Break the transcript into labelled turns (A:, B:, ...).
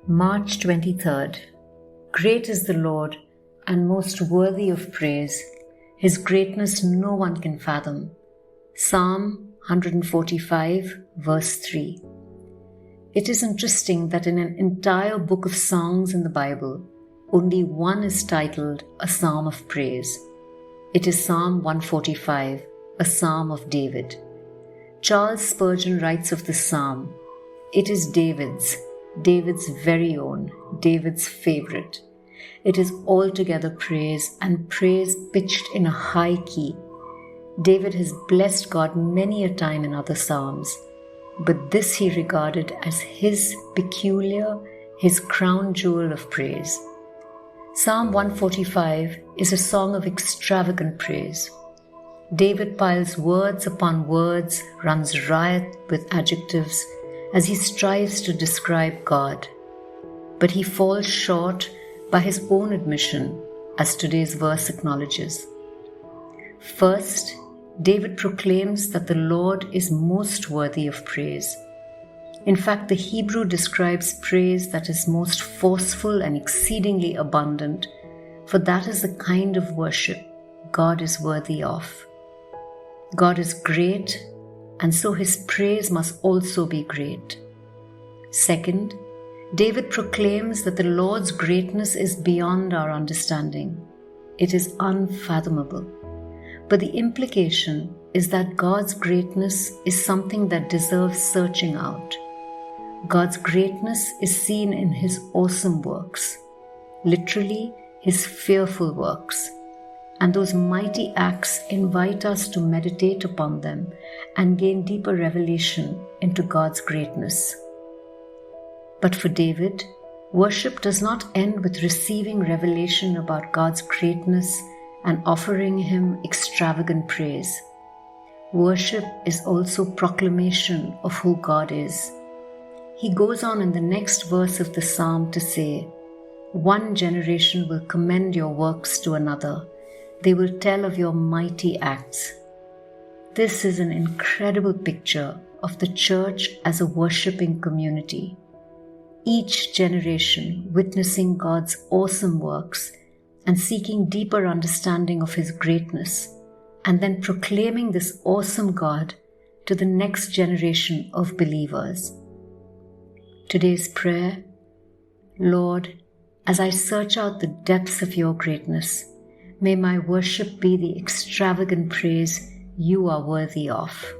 A: March 23rd. Great is the Lord, and most worthy of praise. His greatness no one can fathom. Psalm 145, verse 3. It is interesting that in an entire book of songs in the Bible, only one is titled a psalm of praise. It is Psalm 145, a psalm of David. Charles Spurgeon writes of this psalm, "It is David's very own, David's favorite. It is altogether praise, and praise pitched in a high key. David has blessed God many a time in other psalms, but this he regarded as his peculiar, his crown jewel of praise." Psalm 145 is a song of extravagant praise. David piles words upon words, runs riot with adjectives, as he strives to describe God. But he falls short by his own admission, as today's verse acknowledges. First, David proclaims that the Lord is most worthy of praise. In fact, the Hebrew describes praise that is most forceful and exceedingly abundant, for that is the kind of worship God is worthy of. God is great, and so his praise must also be great. Second, David proclaims that the Lord's greatness is beyond our understanding. It is unfathomable. But the implication is that God's greatness is something that deserves searching out. God's greatness is seen in his awesome works, literally his fearful works. And those mighty acts invite us to meditate upon them and gain deeper revelation into God's greatness. But for David, worship does not end with receiving revelation about God's greatness and offering him extravagant praise. Worship is also proclamation of who God is. He goes on in the next verse of the psalm to say, "One generation will commend your works to another. They will tell of your mighty acts." This is an incredible picture of the church as a worshiping community. Each generation witnessing God's awesome works and seeking deeper understanding of his greatness, and then proclaiming this awesome God to the next generation of believers. Today's prayer: Lord, as I search out the depths of your greatness, may my worship be the extravagant praise you are worthy of.